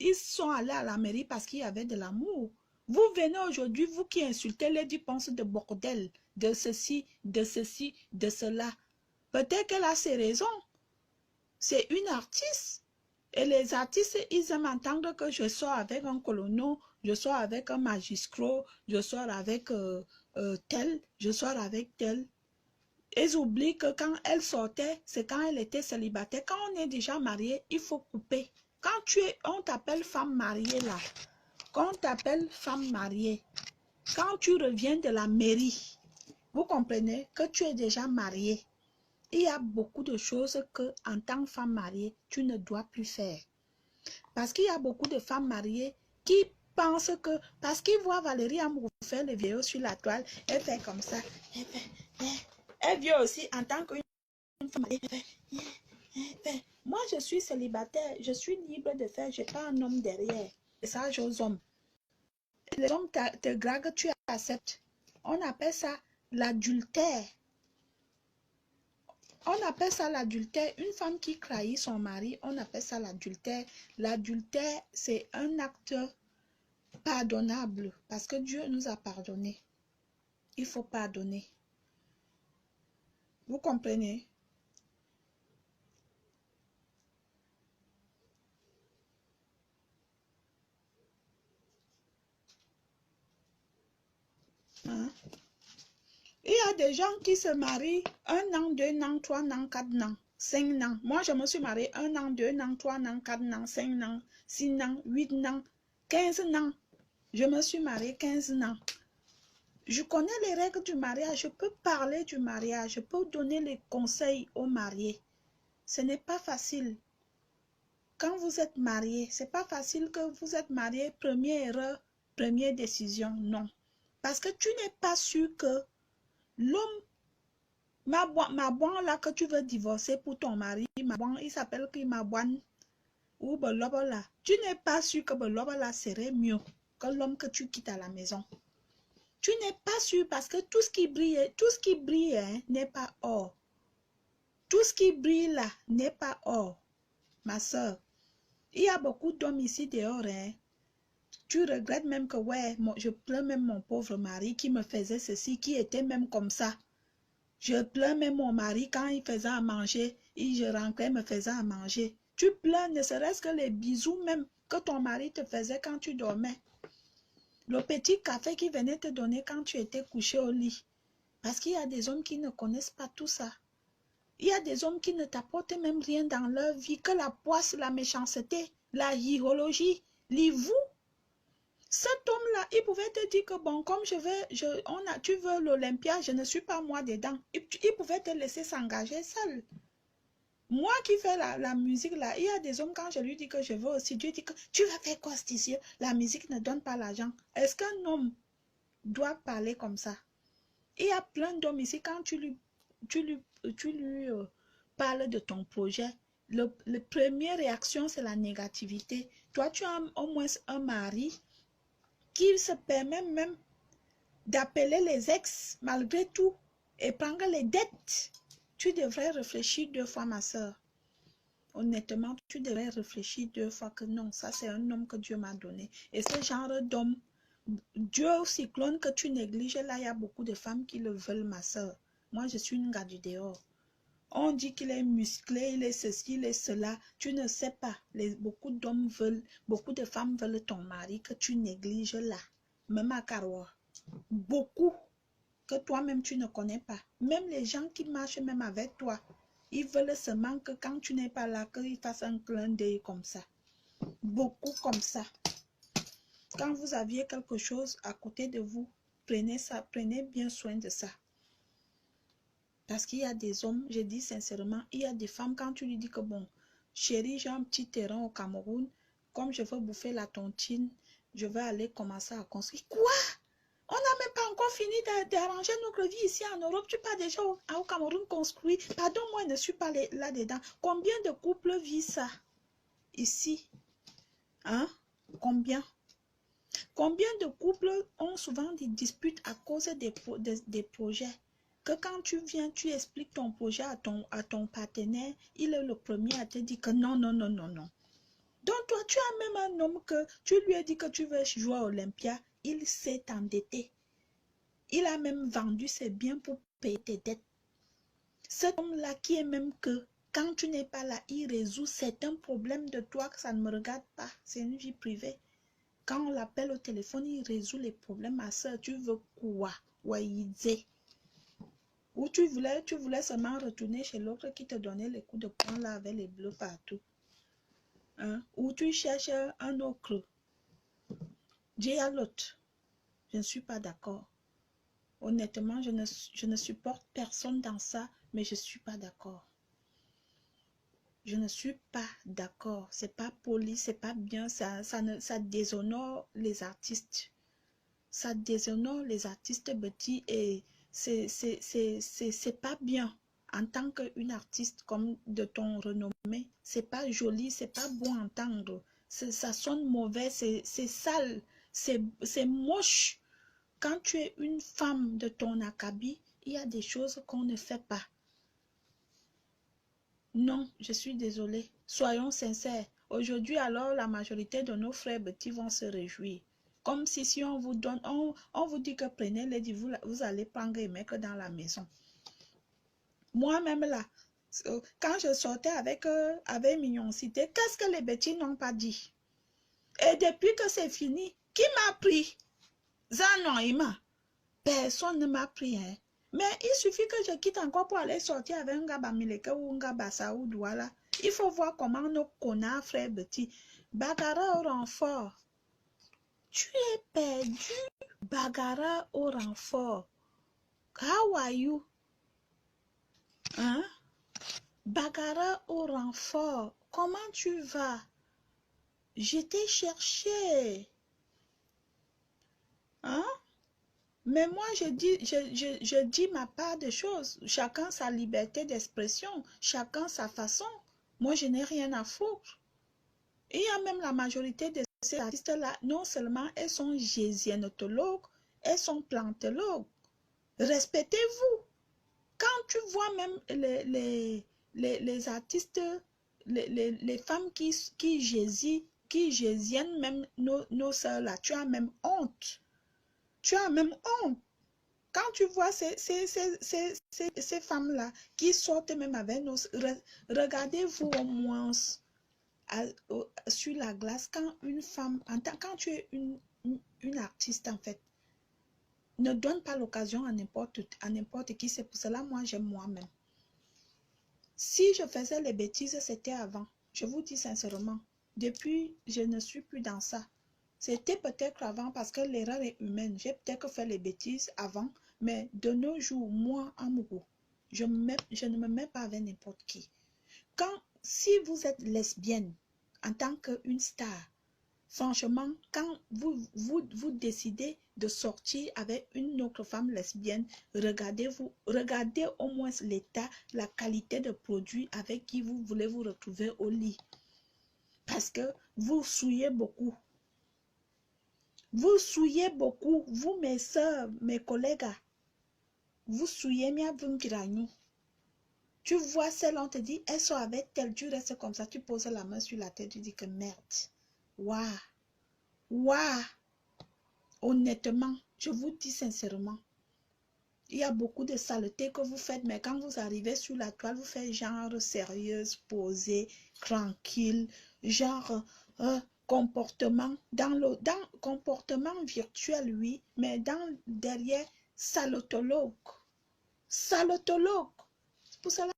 ils sont allés à la mairie parce qu'il y avait de l'amour. Vous venez aujourd'hui, vous qui insultez les dépenses de bordel, de ceci, de cela. Peut-être qu'elle a ses raisons. C'est une artiste. Et les artistes, ils aiment entendre que je sors avec un colonel, je sors avec un magistrat, je sors avec tel, je sors avec tel. Ils oublient que quand elle sortait, c'est quand elle était célibataire. Quand on est déjà marié, il faut couper. Quand on t'appelle femme mariée là, quand on t'appelle femme mariée, quand tu reviens de la mairie, vous comprenez que tu es déjà mariée. Il y a beaucoup de choses que, en tant que femme mariée, tu ne dois plus faire. Parce qu'il y a beaucoup de femmes mariées qui pensent que, parce qu'ils voient Valérie Amour faire les vidéos sur la toile, elle fait comme ça. Elle vient aussi en tant qu'une femme mariée. Moi, je suis célibataire, je suis libre de faire, je n'ai pas un homme derrière. Et ça, j'ose hommes. Les hommes te draguent, tu acceptes. On appelle ça l'adultère. On appelle ça l'adultère. Une femme qui trahit son mari, on appelle ça l'adultère. L'adultère, c'est un acte pardonnable parce que Dieu nous a pardonné. Il faut pardonner. Vous comprenez? Hein? Il y a des gens qui se marient 1 an, 2 ans, 3 ans, 4 ans, 5 ans. Moi, je me suis mariée 1 an, 2 ans, 3 ans, 4 ans, 5 ans, 6 ans, 8 ans, 15 ans. Je me suis mariée 15 ans. Je connais les règles du mariage. Je peux parler du mariage. Je peux donner les conseils aux mariés. Ce n'est pas facile. Quand vous êtes marié, ce n'est pas facile que vous êtes marié, première erreur, première décision. Non. Parce que tu n'es pas sûr que l'homme, ma bonne là que tu veux divorcer pour ton mari, ma bonne, il s'appelle qui ma bonne ou là. Tu n'es pas sûr que là serait mieux que l'homme que tu quittes à la maison. Tu n'es pas sûr parce que tout ce qui brille hein, n'est pas or. Tout ce qui brille là n'est pas or. Ma soeur, il y a beaucoup d'hommes ici dehors. Hein. Tu regrettes même que ouais, je pleure même mon pauvre mari qui me faisait ceci, qui était même comme ça. Je pleure même mon mari quand il faisait à manger, je rentrais, me faisait à manger. Tu pleures ne serait-ce que les bisous même que ton mari te faisait quand tu dormais. Le petit café qu'il venait te donner quand tu étais couché au lit. Parce qu'il y a des hommes qui ne connaissent pas tout ça. Il y a des hommes qui ne t'apportent même rien dans leur vie que la poisse, la méchanceté, la hirologie, l'ivou. Cet homme-là, il pouvait te dire que bon, comme tu veux l'Olympia, je ne suis pas moi dedans. Il pouvait te laisser s'engager seul. Moi qui fais la musique là, il y a des hommes quand je lui dis que je veux aussi, Dieu dit que tu vas faire quoi ici? La musique ne donne pas l'argent. Est-ce qu'un homme doit parler comme ça? Il y a plein d'hommes ici, quand tu lui parles de ton projet, la première réaction, c'est la négativité. Toi, tu as au moins un mari qui se permet même d'appeler les ex malgré tout et prendre les dettes. Tu devrais réfléchir 2 fois, ma soeur. Honnêtement, tu devrais réfléchir 2 fois que non, ça c'est un homme que Dieu m'a donné. Et ce genre d'homme, Dieu au cyclone que tu négliges, là, il y a beaucoup de femmes qui le veulent, ma soeur. Moi, je suis une gars du dehors. On dit qu'il est musclé, il est ceci, il est cela. Tu ne sais pas. Beaucoup d'hommes veulent, beaucoup de femmes veulent ton mari que tu négliges là. Même à Karoua. Beaucoup que toi-même tu ne connais pas. Même les gens qui marchent même avec toi, ils veulent seulement que quand tu n'es pas là, qu'ils fassent un clin d'œil comme ça. Beaucoup comme ça. Quand vous aviez quelque chose à côté de vous, prenez ça, prenez bien soin de ça. Parce qu'il y a des hommes, je dis sincèrement, il y a des femmes, quand tu lui dis que bon, chérie, j'ai un petit terrain au Cameroun, comme je veux bouffer la tontine, je vais aller commencer à construire. Quoi? On n'a même pas encore fini d'arranger notre vie ici en Europe. Tu pars déjà au Cameroun construire. Pardon, moi, je ne suis pas là-dedans. Combien de couples vivent ça ici? Hein? Combien? Combien de couples ont souvent des disputes à cause des projets? Que quand tu viens, tu expliques ton projet à ton partenaire, il est le premier à te dire que non, non, non, non, non. Donc toi, tu as même un homme que tu lui as dit que tu veux jouer à Olympia, il s'est endetté. Il a même vendu ses biens pour payer tes dettes. Cet homme-là qui est même que quand tu n'es pas là, il résout certains problèmes de toi que ça ne me regarde pas. C'est une vie privée. Quand on l'appelle au téléphone, il résout les problèmes à ça. Tu veux quoi? Ou tu voulais seulement retourner chez l'autre qui te donnait les coups de poing là avec les bleus partout. Hein? Ou tu cherches un autre. Dis à l'autre. Je ne suis pas d'accord. Honnêtement, je ne supporte personne dans ça, mais je ne suis pas d'accord. Je ne suis pas d'accord. C'est pas poli, c'est pas bien. Ça déshonore les artistes. Ça déshonore les artistes petits et c'est pas bien. En tant qu'une artiste comme de ton renommée, c'est pas joli, c'est pas bon à entendre. Ça sonne mauvais, c'est sale, c'est moche. Quand tu es une femme de ton acabit, il y a des choses qu'on ne fait pas. Non, je suis désolée. Soyons sincères. Aujourd'hui, alors, la majorité de nos frères petits vont se réjouir. Comme si on vous donne, on vous dit que prenez les vous allez prendre et mettre dans la maison. Moi-même là, quand je sortais avec Mignoncité, qu'est-ce que les petits n'ont pas dit? Et depuis que c'est fini, qui m'a pris? Zanoïma. Personne ne m'a pris, hein. Mais il suffit que je quitte encore pour aller sortir avec un gars Bamileke ou un gars Bassa ou Douala. Il faut voir comment nos connards frères petits. Bagara au renfort. Tu es perdu. Bagara au renfort. How are you? Hein? Bagara au renfort. Comment tu vas? Je t'ai cherché. Hein? Mais moi, je dis ma part de choses. Chacun sa liberté d'expression. Chacun sa façon. Moi, je n'ai rien à foutre. Il y a même la majorité de ces artistes-là, non seulement elles sont gésienotologues, elles sont plantologues. Respectez-vous. Quand tu vois même les artistes, les femmes qui gésiennent même nos sœurs-là, tu as même honte. Tu as même honte. Quand tu vois ces femmes-là qui sortent même avec nos... Regardez-vous au moins sur la glace quand une femme... Quand tu es une artiste, en fait, ne donne pas l'occasion à n'importe qui. C'est pour cela, moi, j'aime moi-même. Si je faisais les bêtises, c'était avant. Je vous dis sincèrement. Depuis, je ne suis plus dans ça. C'était peut-être avant parce que l'erreur est humaine. J'ai peut-être fait les bêtises avant, mais de nos jours, moi, Amourou, je ne me mets pas avec n'importe qui. Si vous êtes lesbienne en tant qu'une star, franchement, quand vous décidez de sortir avec une autre femme lesbienne, regardez au moins l'état, la qualité de produit avec qui vous voulez vous retrouver au lit. Parce que vous souillez beaucoup. Vous souillez beaucoup, vous mes soeurs, mes collègues, vous souillez mia vumkiranou. Tu vois celle, on te dit, elles sont avec tel, tu restes comme ça, tu poses la main sur la tête, tu dis que merde. Waouh, waouh. Honnêtement, je vous dis sincèrement, il y a beaucoup de saletés que vous faites, mais quand vous arrivez sur la toile, vous faites genre sérieuse, posée, tranquille, genre... comportement comportement virtuel, oui, mais derrière salotologue. C'est pour cela